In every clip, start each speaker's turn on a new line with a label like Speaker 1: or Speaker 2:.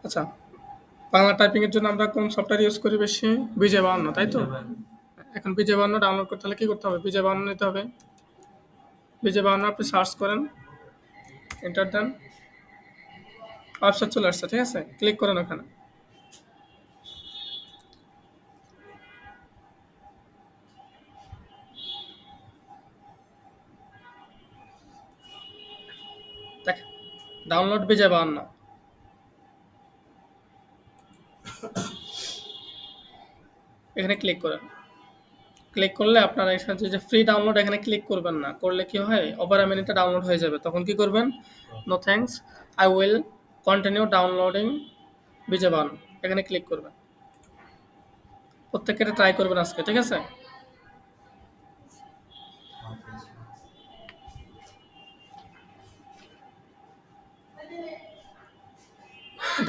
Speaker 1: আচ্ছা, বাংলা টাইপিং এর জন্য আমরা কোন সফটওয়্যার ইউজ করি বেশি? বিজয় 52, তাই তো? এখন বিজয় 52 ডাউনলোড করতে হলে কি করতে হবে? বিজয় 52 নিতে হবে। বিজয় 52 আপনি সার্চ করেন, এন্টার দেন, ওয়েবসাইট চলে আসছে, ঠিক আছে? ক্লিক করেন ওখানে। দেখেন, ডাউনলোড বিজয় 52। এখানে ক্লিক করেন। ক্লিক করলে আপনার এখানে যে ফ্রি ডাউনলোড, এখানে ক্লিক করবেন না। করলে কি হয়? ওভার আ মিনিটে ডাউনলোড হয়ে যাবে। তখন কি করবেন? No thanks, I will continue downloading Bijoy 52। এখানে ক্লিক করবেন। প্রত্যেককে এটা ট্রাই করবেন আজকে, ঠিক আছে?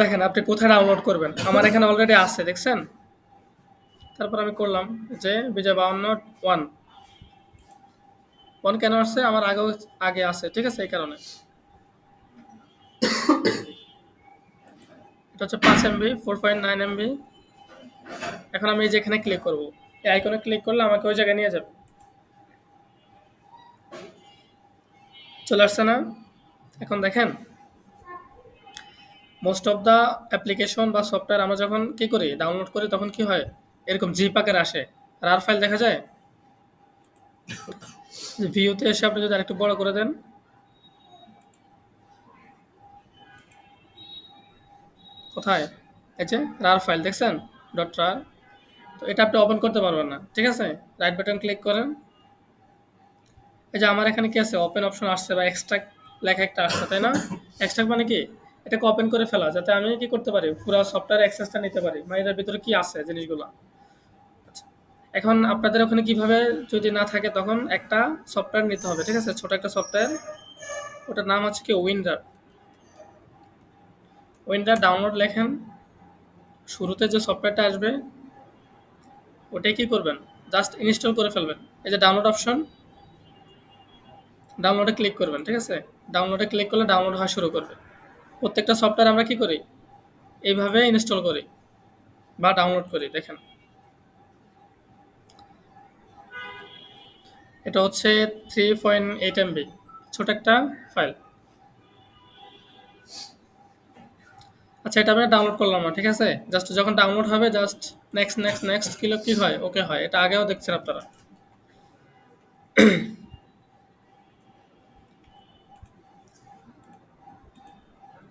Speaker 1: দেখেন আপনি কোথায় ডাউনলোড করবেন। আমার এখানে অলরেডি আছে, দেখছেন? তারপর আমি করলাম যে বিজয় 52 ওয়ান কেন আসছে? আমার আগে আছে, ঠিক আছে? এই কারণে এটা হচ্ছে 5 MB, 4.9 MB। এখন আমি এই যে এখানে ক্লিক করব, এই আইকনে ক্লিক করলে আমাকে ওই জায়গায় নিয়ে যাবে। চলে আসছে না? এখন দেখেন, মোস্ট অফ দা অ্যাপ্লিকেশন বা সফটওয়্যার আমরা যখন কি করি, ডাউনলোড করি, তখন কি হয়? এরকম জিপ আকারে আসে, রার ফাইল দেখা যায়। ভিউতে এসে আপনি যদি আরেকটু বড় করে দেন, কোথায়? এই যে রার ফাইল দেখছেন, ডট রার। তো এটা আপনি ওপেন করতে পারবেন না, ঠিক আছে? রাইট বাটন ক্লিক করেন। এই যে আমার এখানে কি আছে? ওপেন অপশন আসছে বা এক্সট্রাক্ট লেখা একটা আসছে, তাই না? এক্সট্রাক্ট মানে কি? এটাকে ওপেন করে ফেলা, যাতে আমি কি করতে পারি? পুরো সফটওয়্যার অ্যাক্সেসটা নিতে পারি, মানে এটার ভিতরে কি আছে জিনিসগুলো। এখন আপনাদের ওখানে কিভাবে যদি না থাকে, তখন একটা সফটওয়্যার নিতে হবে, ঠিক আছে? ছোট একটা সফটওয়্যার, ওটার নাম হচ্ছে কি উইন্ডার। উইন্ডার ডাউনলোড লেখেন, শুরুতে যে সফটওয়্যারটা আসবে ওটাই কি করবেন? জাস্ট ইনস্টল করে ফেলবেন। এই যে ডাউনলোড অপশন, ডাউনলোডে ক্লিক করবেন, ঠিক আছে? ডাউনলোডে ক্লিক করলে ডাউনলোড হওয়া শুরু করবে। প্রত্যেকটা সফটওয়্যার আমরা কি করি? এইভাবে ইনস্টল করি বা ডাউনলোড করি। দেখেন, এটা হচ্ছে 3.8 MB, ছোট একটা ফাইল। আচ্ছা, এটা আমি ডাউনলোড করলাম না, ঠিক আছে? জাস্ট যখন ডাউনলোড হবে, জাস্ট নেক্সট নেক্সট নেক্সট কি হয়? ওকে হয়। এটা আগেও দেখছেন আপনারা।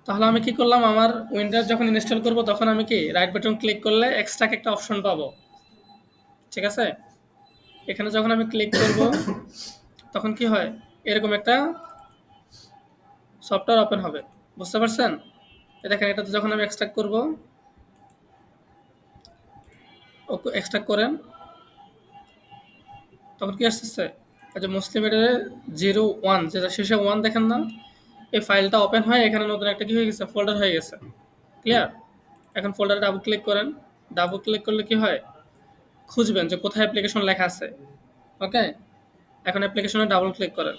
Speaker 1: তাহলে আমি কি করলাম? আমার উইন্ডোজ যখন ইনস্টল করব, তখন আমি কি রাইট বাটন ক্লিক করলে এক্সট্রা একটা অপশন পাবো, ঠিক আছে? এখানে যখন আমি ক্লিক করব, তখন কি হয়? এরকম একটা সফটওয়্যার ওপেন হবে, বুঝতে পারছেন? এই দেখেন, এটাতে যখন আমি এক্সট্রাক্ট করব, ওকে এক্সট্রাক্ট করেন, তখন কি আসতেছে? এই যে মুসলিম এডের 01, যেটা শেষে 1 দেখেন না? এই ফাইলটা ওপেন হয়, এখানে নতুন একটা কি হয়ে গেছে? ফোল্ডার হয়ে গেছে। ক্লিয়ার? এখন ফোল্ডারে ডাবল ক্লিক করেন। ডাবল ক্লিক করলে কি হয়? খুঁজবেন যে কোথায় অ্যাপ্লিকেশন লেখা আছে। ওকে? এখন অ্যাপ্লিকেশনে ডাবল ক্লিক করেন।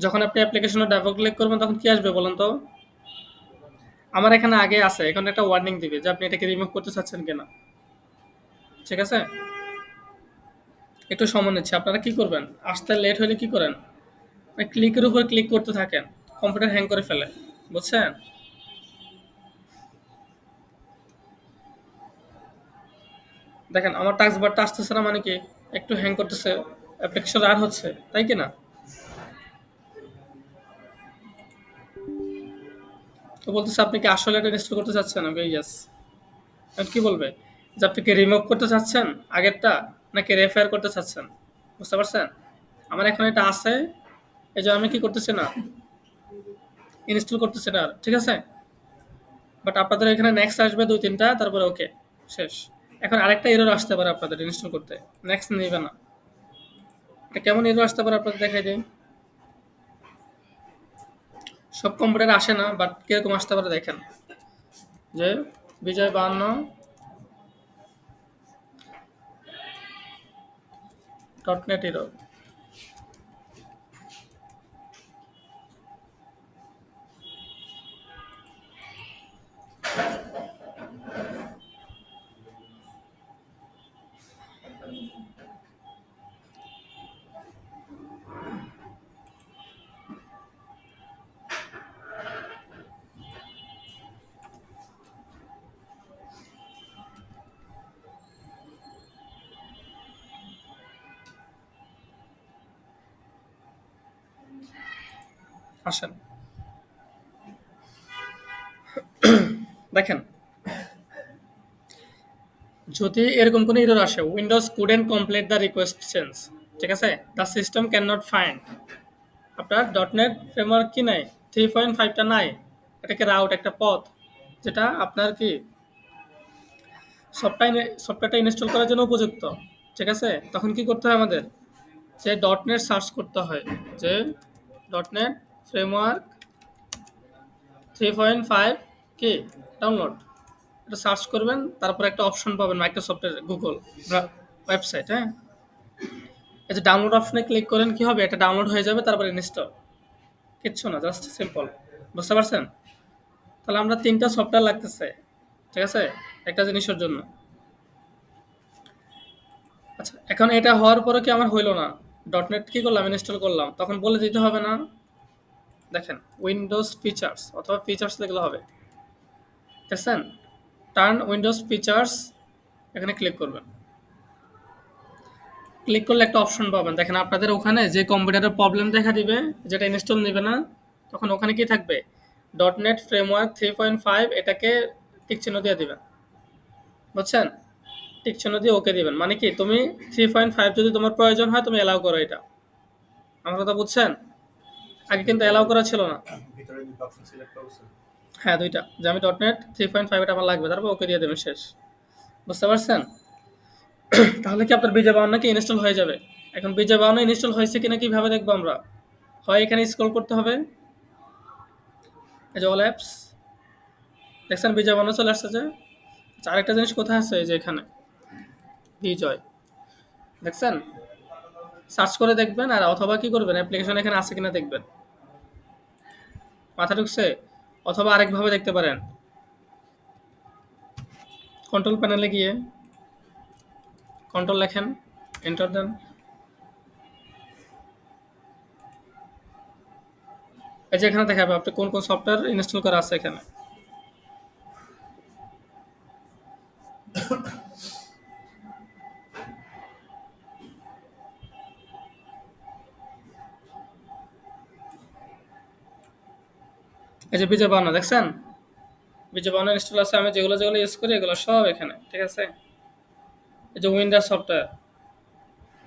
Speaker 1: যখন আপনি অ্যাপ্লিকেশনে ডাবল ক্লিক করবেন, তখন কি আসবে বলেন তো? আমার এখানে আগে আছে, এখন একটা ওয়ার্নিং দিবে যে আপনি এটাকে রিমুভ করতে চাচ্ছেন কিনা। ঠিক আছে? একটু সময় নিচ্ছে। আপনারা কি করবেন? আসতে লেট হলে কি করেন? মানে ক্লিকের উপর ক্লিক করতে থাকেন। কম্পিউটার হ্যাং করে ফেলে। বুঝছেন? দেখেন আমার টাস্ক বারটা আসতেছে না, মানে কি? একটু হ্যাং করতেছে। অ্যাপ্লিকেশন রান হচ্ছে। তাই কি না? তো বলতেছে আপনি কি আসলে এটা ইনস্টল করতে চাচ্ছেন? ওকে, ইয়েস। এখন কি বলবে? যে আপনি কি রিমুভ করতে চাচ্ছেন আগেরটা, নাকি রেফার করতে চাচ্ছেন? বুঝতে পারছেন? আমার এখন এটা আছে, এই যে আমি কি করতেছি না, ইনস্টল করতেছি না আর, ঠিক আছে? বাট আপনাদের এখানে নেক্সট আসবে 2-3টা, তারপরে ওকে, শেষ। এখন আরেকটা এরর আসতে পারে আপনাদের ইনস্টল করতে, নেক্সট নেবে না। এটা কেমন এরর আসতে পারে আপনাদের দেখাই দিই। সব কম্পিউটারে আসে না, বাট কিরকম আসতে পারে দেখেন। যে বিজয় 52 .NET এরর। আসেন দেখেন, যদি এরকম কোনো এরর আসে, Windows couldn't complete the request change, ঠিক আছে, the system can not find, আপনার ডটনেট ফ্রেমওয়ার্ক কি নাই, 3.5টা নাই, এটাকে রাউট একটা পথ যেটা আপনার কি সফটওয়্যারটা ইনস্টল করার জন্য উপযুক্ত, ঠিক আছে, তখন কি করতে হয় আমাদের, যে ডটনেট সার্চ করতে হয়, যে ডটনেট ফ্রেমওয়ার্ক 3.5 কি ডাউনলোড, এটা সার্চ করবেন, তারপর একটা অপশন পাবেন মাইক্রোসফটের গুগল ওয়েবসাইট, হ্যাঁ, এই যে ডাউনলোড অপশনে ক্লিক করেন, কি হবে, এটা ডাউনলোড হয়ে যাবে, তারপর ইনস্টল, কিচ্ছু না, জাস্ট সিম্পল, বুঝতে পারছেন? তাহলে আমরা 3টা সফটওয়্যার লাগতেছে, ঠিক আছে, একটা জিনিসের জন্য। আচ্ছা, এখন এটা হওয়ার পরে কি আমার হইলো না, ডটনেট কি করলাম, ইনস্টল করলাম, তখন বলে দিতে হবে না, দেখেন উইন্ডোজ ফিচার্স অথবা ফিচার্স দেখলে হবে, দেখছেন, টার্ন উইন্ডোজ ফিচার্স, এখানে ক্লিক করবেন, ক্লিক করলে একটা অপশন পাবেন, দেখেন আপনাদের ওখানে যে কম্পিউটারের প্রবলেম দেখা দিবে, যেটা ইনস্টল নেবে না, তখন ওখানে কি থাকবে, ডটনেট ফ্রেমওয়ার্ক 3.5, এটাকে টিক চিহ্ন দিয়ে দিবেন, বুঝছেন, টিক চিহ্ন দিয়ে ওকে দিবেন, মানে কি তুমি 3.5 যদি তোমার প্রয়োজন হয় তুমি অ্যালাউ করো এটা, আমার কথা বুঝছেন? আগে কিন্তু অ্যালাউ করা ছিল না।
Speaker 2: ভিতরে দুটো অপশন সিলেক্ট করছে।
Speaker 1: হ্যাঁ, দুইটা, যে আমি ডটনেট 3.5 এটা আমার লাগবে, তারপর ওকে দিয়ে দেবেন, শেষ, বুঝতে পারছেন? তাহলে কি আপনার বিজয় বাউন্ন কি ইনস্টল হয়ে যাবে? এখন বিজয় বাউন্ন ইনস্টল হয়েছে কিনা কিভাবে দেখবো আমরা? হয় এখানে স্ক্রল করতে হবে, এই যে অল অ্যাপস, দেখছেন বিজয় বাউন্ন চলে আসছে যে। আচ্ছা, আরেকটা জিনিস কোথায় আছে, এই যে এখানে বিজয়, দেখছেন, সার্চ করে দেখবেন, আর অথবা কি করবেন, অ্যাপ্লিকেশন এখানে আছে কিনা দেখবেন, মাথা ঢুকছে? অথবা আরেকভাবে দেখতে পারেন, কন্ট্রোল প্যানেলে গিয়ে কন্ট্রোল লেখেন, এন্টার দেন, এই যে এখানে দেখাবে আপনি কোন কোন সফটওয়্যার ইনস্টল করা আছে এখানে। এই যে বিজয় বাউন্ন, দেখছেন বিজয় বাউন্ন ইনস্টল আছে, আমি যেগুলো যেগুলো ইউজ করি এগুলো সব এখানে, ঠিক আছে, এই যে উইন্ডোজ সফটওয়্যার,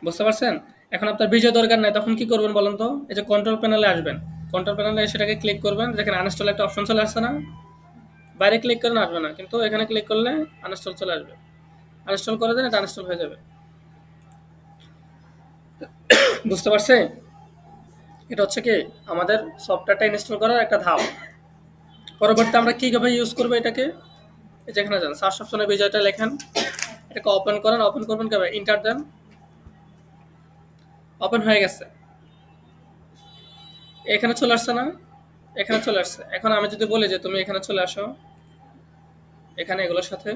Speaker 1: বুঝতে পারছেন? এখন আপনার বিজয় দরকার নাই, তখন কি করবেন বলেন তো, এই যে কন্ট্রোল প্যানেলে আসবেন, কন্ট্রোল প্যানেলে সেটাকে ক্লিক করবেন, দেখেন আনইনস্টল একটা অপশন চলে আসছে না, বাইরে ক্লিক করেন আসবে না, কিন্তু এখানে ক্লিক করলে আনইনস্টল চলে আসবে, আনইনস্টল করে দেন, এটা আনইনস্টল হয়ে যাবে, বুঝতে পারছে? এটা হচ্ছে কি আমাদের সফটওয়্যারটা ইনস্টল করার একটা ধাপ। পরবর্তী আমরা কীভাবে ইউজ করবো এটাকে, যেখানে যান সার্চ অপশনে বিজয়টা লেখেন, এটাকে ওপেন করেন, ওপেন করবেন কীভাবে, ইন্টার দেন, ওপেন হয়ে গেছে, এখানে চলে আসছে না, এখানে চলে আসছে। এখন আমি যদি বলি যে তুমি এখানে চলে আসো, এখানে এগুলোর সাথে,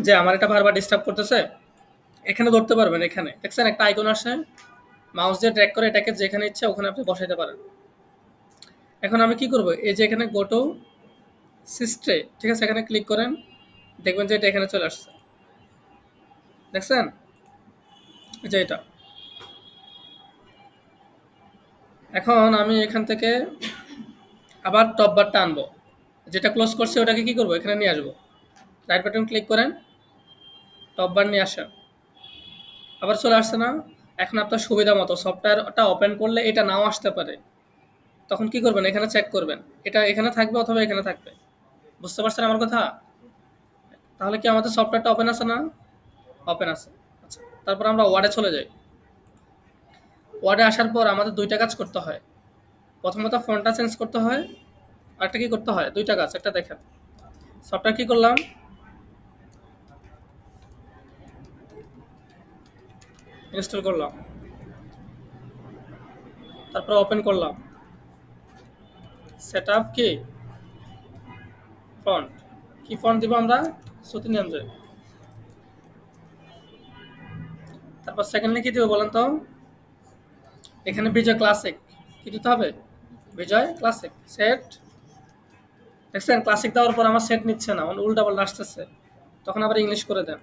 Speaker 1: যে আমার এটা বারবার ডিস্টার্ব করতেছে, এখানে ধরতে পারবেন, এখানে দেখছেন একটা আইকন আসে, মাউস দিয়ে ড্র্যাগ করে এটাকে যেখানে ইচ্ছা ওখানে আপনি বসাইতে পারেন। এখন আমি কি করব, এই যে এখানে গোটো সিস্টে, ঠিক আছে, এখানে ক্লিক করেন, দেখবেন যে এটা এখানে চলে আসছে, দেখছেন, এই যে এটা। এখন আমি এখান থেকে আবার টপ বারটা আনবো, যেটা ক্লোজ করছি ওটাকে কি করবো, এখানে নিয়ে আসবো, রাইট বাটন ক্লিক করেন, টপ বার নিয়ে আসেন, আবার চলে আসছে না। এখন আপনার সুবিধা মতো সফটওয়্যারটা ওপেন করলে এটা নাও আসতে পারে, তখন কি করবেন, এখানে চেক করবেন, এটা এখানে থাকবে অথবা এখানে থাকবে, বুঝতে পারছেন আমার কথা? তাহলে কি আমাদের সফটওয়্যারটা ওপেন আছে না? ওপেন আছে। আচ্ছা, তারপর আমরা ওয়ার্ডে চলে যাই। ওয়ার্ডে আসার পর আমাদের দুইটা কাজ করতে হয়, প্রথমত ফন্টটা চেঞ্জ করতে হয়, আরেকটা কি করতে হয়, দুইটা কাজ, একটা দেখেন, সফটওয়্যার কি করলাম, ইনস্টল করলাম, তারপর ওপেন করলাম, সেট আপ কি ফন্ট, কি ফন্ট দিব আমরা, শ্রুতি নিয়ন্ত্রণ, তারপর সেকেন্ডলি কি দিব বলেন তো, এখানে বিজয় ক্লাসিক কি দিতে হবে, বিজয় ক্লাসিক সেট, দেখছেন ক্লাসিক দেওয়ার পর আমার সেট নিচ্ছে না, উল্টা পাল্টা আসতেছে, তখন আবার ইংলিশ করে দেন,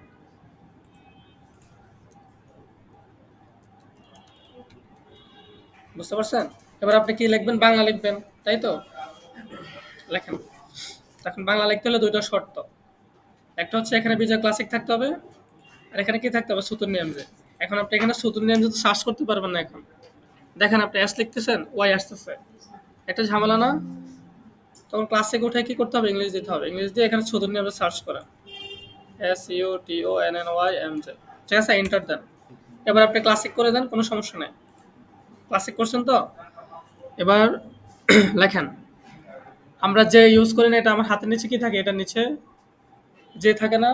Speaker 1: বুঝতে পারছেন? এবার আপনি কি লিখবেন? বাংলা লিখবেন, তাই তো? লেখেন। এখন বাংলা লিখতে হলে দুইটা শর্ত। একটা হচ্ছে এখানে বিজয় ক্লাসিক থাকতে হবে, আর এখানে কি থাকতে হবে? সুতুর নিয়ম যে। এখন আপনি এখানে সুতুর নিয়ম যদি সার্চ করতে পারবেন না এখন। দেখেন আপনি এস লিখতেছেন, ওয়াই আসতেছে। একটা ঝামেলা না? তখন ক্লাসিক উঠে কি করতে হবে? ইংলিশ দিতে হবে। ইংলিশ দিয়ে এখানে সুতুর নিয়মে সার্চ করা। SUTONNYMJ। ঠিক আছে, এন্টার দেন। এবার আপনি ক্লাসিক করে দেন, কোনো সমস্যা নেই। ক্লাসিক করছেন তো? এবার লেখেন। আমরা যে ইউজ করি না, এটা আমার হাতের নিচে কি থাকে? এটার নিচে যে থাকে না?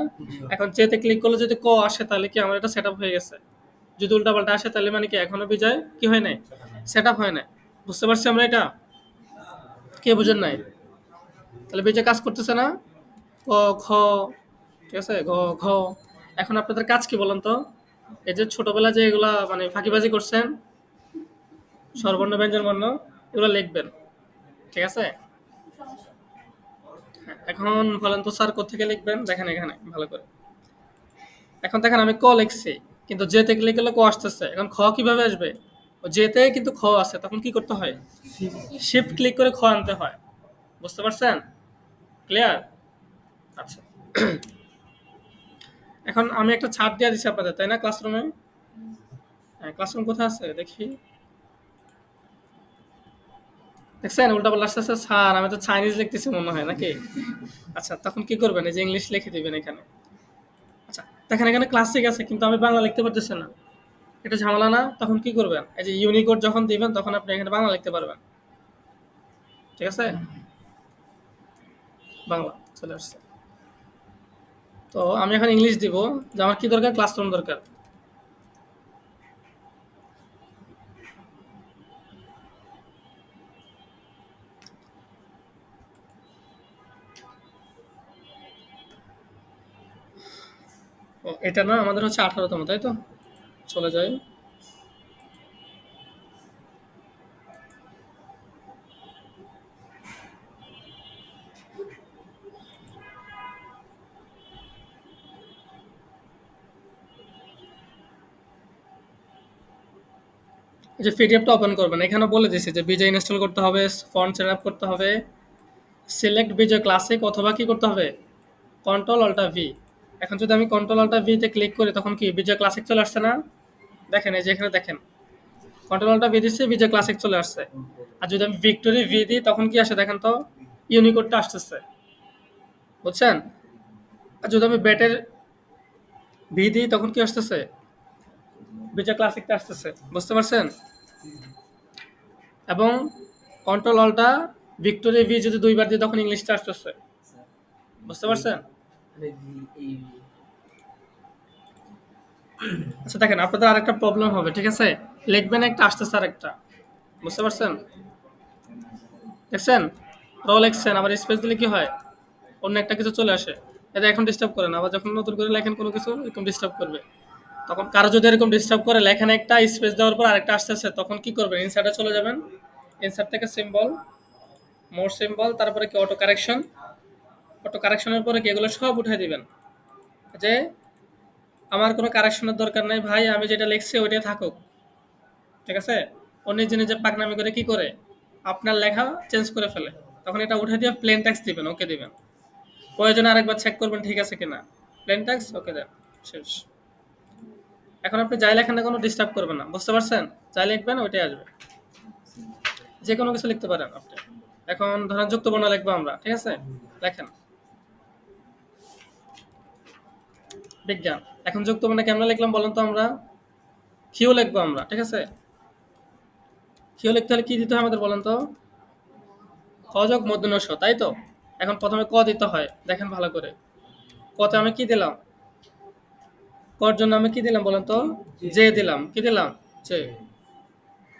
Speaker 1: এখন যেতে ক্লিক করলে যদি ক আসে তাহলে কি আমার এটা সেটআপ হয়ে গেছে। যদি উল্টাপাল্টা আসে তাহলে মানে কি এখনো বিজয় কি হয় নাই? সেটআপ হয় নাই। বুঝতে পারছি আমরা এটা? কে বুঝেন নাই? তাহলে বিজয় কাজ করতেছে না? ক, খ, ঠিক আছে, ঘ, ঘ। এখন আপনাদের কাজ কি বলেন তো? এই যে ছোটবেলা যে এগুলা মানে ফাঁকিবাজি করছেন, স্বরবর্ণ ব্যঞ্জন বর্ণ, এগুলো লিখবেন। ঠিক আছে? হ্যাঁ, এখন বলেন তো স্যার কোত্থেকে লিখবেন? দেখেন এখানে ভালো করে। এখন দেখেন আমি ক লিখছি, কিন্তু যেতে ক্লিক করলে ক আসতেছে। এখন খ কিভাবে আসবে? ও যেতে কিন্তু খ আছে, তখন কি করতে হয়? শিফট ক্লিক করে খ আনতে হয়। বুঝতে পারছেন? ক্লিয়ার? আচ্ছা। এখন আমি একটা ছাড় দিয়ে দিচ্ছি আপনাদের, তাই না, ক্লাসরুমে? হ্যাঁ, ক্লাসরুম কোথায় আছে দেখি। দেখছেন উল্টাপাল্টা আসতেছে। স্যার আমি তো চাইনিজ লিখতেছি মনে হয় নাকি? আচ্ছা, তখন কি করবেন? এই যে ইংলিশ লিখে দিবেন এখানে। আচ্ছা, দেখেন এখানে ক্লাসিক আছে কিন্তু আমি বাংলা লিখতে পারতেছি না। এটা ঝামেলা না? তখন কি করবেন? এই যে ইউনিকোড যখন দিবেন তখন আপনি এখানে বাংলা লিখতে পারবেন। ঠিক আছে? বাংলা চলে আসছে। তো আমি এখন ইংলিশ দিব, যে আমার কি দরকার? ক্লাসরুম দরকার। ও এটা না, আমাদের হচ্ছে 18তম, তাই তো? চলে যাই। এই যে পিডিএফটা ওপেন করবেন, এখানে বলে দিছি যে বিজয় ইনস্টল করতে হবে, ফন্ট সেট আপ করতে হবে, সিলেক্ট বিজয় ক্লাসিক, অথবা কি করতে হবে? Control অল্টা V. এখন যদি আমি কন্ট্রোল অল্টা ভি তে ক্লিক করি তখন কি বিজয় ক্লাসিক চলে আসছে না? দেখেন এই যে এখানে দেখেন, কন্ট্রোল অল্টা ভি দিচ্ছি, বিজয় ক্লাসিক চলে আসছে। আর যদি আমি ভিক্টোরি ভি দিই তখন কি আসে দেখেন তো? ইউনিকোডটা আসতেছে। বুঝছেন? আর যদি আমি ব্যাটের ভি দিই তখন কি আসতেছে? বিজয় ক্লাসিকটা আসতেছে। বুঝতে পারছেন? এবং কন্ট্রোল অল্টা ভিক্টোরি ভি যদি দুইবার দিই তখন ইংলিশটা আসতেছে। বুঝতে পারছেন? আচ্ছা দেখেন আপনাদের আরেকটা প্রবলেম হবে, ঠিক আছে? লিখবেন একটা, আসতেছে আরেকটা। বুঝতে পারছেন? দেখছেন? র লিখছেন, আবার স্পেস দিলে কি হয়? অন্য একটা কিছু চলে আসে। এটা এখন ডিস্টার্ব করে না, আবার যখন নতুন করে লেখেন কোনো কিছু এরকম ডিস্টার্ব করবে। তখন কারো যদি এরকম ডিস্টার্ব করে, লেখেন একটা, স্পেস দেওয়ার পর আরেকটা আসতেছে, তখন কি করবেন? ইনসার্টে চলে যাবেন। ইনসার্ট থেকে সিম্বল, মোর সিম্বল, তারপরে কি অটো কারেকশন। অটো কারেকশনের পরে কি এগুলো সব উঠাই দিবেন। যে আমার কোনো কারেকশনের দরকার নাই ভাই, আমি যেটা লিখছি ওইটাই থাকুক। ঠিক আছে? ও নিজে নিজে পাকনামি করে কি করে? আপনার লেখা চেঞ্জ করে ফেলে। তখন এটা উঠে দিয়ে প্লেন টেক্সট দিবেন, ওকে দিবেন। প্রয়োজনে আরেকবার চেক করবেন ঠিক আছে কিনা। প্লেন টেক্সট ওকে দেন। শেষ। এখন আপনি যাই লেখেন না কোনো ডিস্টার্ব করবেন না। বুঝতে পারছেন? যাই লিখবেন ওইটাই আসবে। যে কোনো কিছু লিখতে পারেন আপনি। এখন ধরেন যুক্ত বর্ণ লিখবো আমরা, ঠিক আছে? লেখেন বিজ্ঞান। এখন যুক্ত বর্ণ কেমনে লিখলাম বলেন তো আমরা? কিউ লিখবো আমরা, ঠিক আছে? কিউ লিখতে হলে কি দিতে হয় আমাদের বলেন তো? ক যোগ মূর্ধন্য ষ, তাই তো? এখন প্রথমে ক দিতে হয়, দেখেন ভালো করে। কতে আমি কি দিলাম? কর জন্য আমি কি দিলাম বলেন তো? জে দিলাম। কি দিলাম? জে।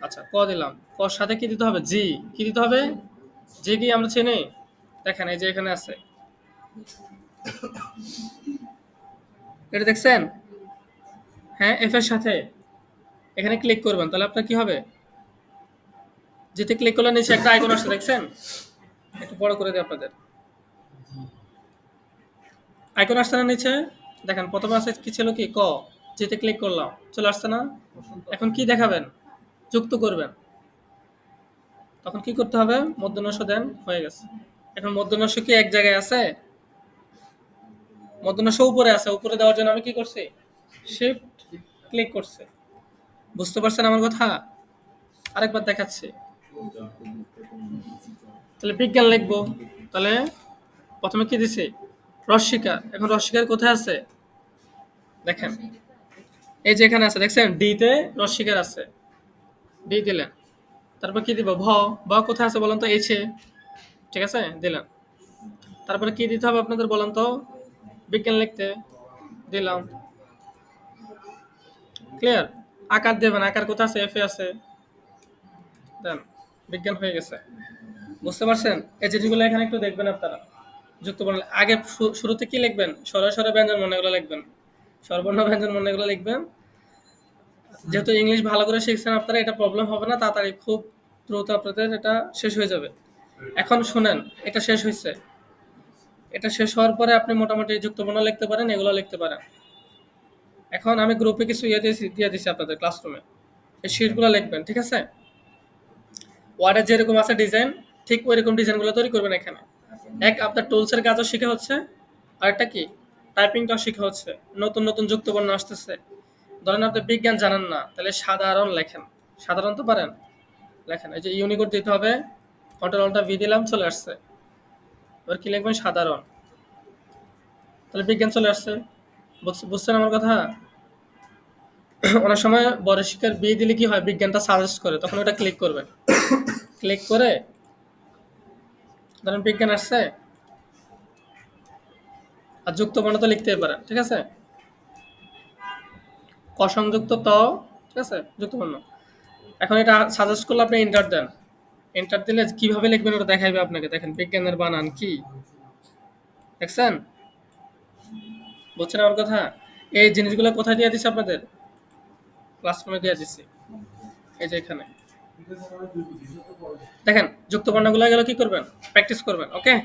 Speaker 1: আচ্ছা, ক দিলাম। কর সাথে কি দিতে হবে? জি। কি দিতে হবে? জি কি আমরা চিনি? দেখেন এই যে এখানে আছে। এটা দেখছেন? হ্যাঁ, এফ এর সাথে এখানে ক্লিক করবেন, তাহলে আপনার কি হবে? যেতে ক্লিক করলে নিচে একটা আইকন আসছে, দেখছেন? একটু বড় করে দিই আপনাদের। আইকন আসছে না নিচে? দেখেন প্রথমে আছে কি ছিল? কি ক। যেতে ক্লিক করলাম, চলে আসছে না? এখন কি দেখাবেন? যুক্ত করবেন। তখন কি করতে হবে? মূর্ধন্য দেন, হয়ে গেছে। এখন মূর্ধন্য কি এক জায়গায় আছে? মূর্ধন্য উপরে আছে। উপরে দেওয়ার জন্য আমি কি করছি? শিফট ক্লিক করছি। বুঝতে পারছেন আমার কথা? আরেকবার দেখাচ্ছি। তাহলে বিজ্ঞান লিখবো। তাহলে প্রথমে কি দিছি? রস্বীকার। এখন রস্বীকার কোথায় আছে? দেখেন, এই যে এখানে আছে, দেখছেন ডি তে রস্বীকার আছে, ডি দিলেন। তারপর কি দিব? ভ কোথায় আছে বলেন তো? এইচে, ঠিক আছে, দিলাম। তারপরে কি দিতে হবে আপনাদের বলেন তো? বিজ্ঞান লিখতে দিলাম। ক্লিয়ার? আকার দেবেন, আকার কোথায় আছে? এফ এ আছে, দেন, বিজ্ঞান হয়ে গেছে। বুঝতে পারছেন? এই জিনিসগুলো এখানে একটু দেখবেন আপনারা। যুক্ত বর্ণ আগে শুরুতে কি লিখবেন? স্বর ব্যঞ্জন বর্ণ এগুলো লিখবেন। স্বরবর্ণ ব্যঞ্জন বর্ণ এগুলো লিখবেন। যেহেতু ইংলিশ ভালো করে শিখছেন আপনারা, এটা প্রবলেম হবে না, তাড়াতাড়ি খুব দ্রুত আপনাদের এটা শেষ হয়ে যাবে। এখন শুনেন, এটা শেষ হয়েছে। এটা শেষ হওয়ার পরে আপনি মোটামুটি যুক্তবর্ণ লিখতে পারেন, এগুলো লিখতে পারেন। এখন আমি গ্রুপে কিছু দিয়ে দিছি আপনাদের ক্লাসরুমে, এই শিটগুলো লিখবেন, ঠিক আছে? ওয়ার্ডে যেরকম আছে ডিজাইন, ঠিক ওইরকম ডিজাইনগুলো তৈরি করবেন এখানে। এক, আপনার টুলসের কাজও শেখা হচ্ছে, আরেকটা কি, টাইপিংটাও শেখা হচ্ছে। নতুন নতুন যুক্তবর্ণ আসতেছে। ধরেন আপনি বিজ্ঞান জানেন না, তাহলে সাধারণ লেখেন। সাধারণ তো পারেন, লেখেন। এই যে ইউনিকোড দিতে হবে, কন্ট্রোলটা ভি দিলাম, চলে আসছে। এবার কি লিখবেন? সাধারণ। তাহলে বিজ্ঞান চলে আসছে। বুঝছেন আমার কথা? অনেক সময় বড় শিক্ষার বি দিলে কি হয়? বিজ্ঞানটা সাজেস্ট করে, তখন ওটা ক্লিক করবেন। ক্লিক করে ধরেন বিজ্ঞান আসছে, আর যুক্ত বর্ণ তো লিখতেই পারেন, ঠিক আছে? ক সংযুক্ত ত, ঠিক আছে, যুক্ত বর্ণ। এখন এটা সাজেস্ট করলে আপনি এন্টার দেন। এন্টার দিলে কিভাবে লিখবেন ওটা দেখাইবে আপনাকে। দেখেন বিজ্ঞানের বানান কি, দেখছেন? বুঝছেন আমার কথা? এই জিনিসগুলো কোথায় দিয়ে দিছি আপনাদের? ক্লাসরুমে দিয়ে দিছি, এই যে এখানে। দেখেন যুক্ত বর্ণগুলো গেলে কি করবেন? প্র্যাকটিস করবেন, ওকে?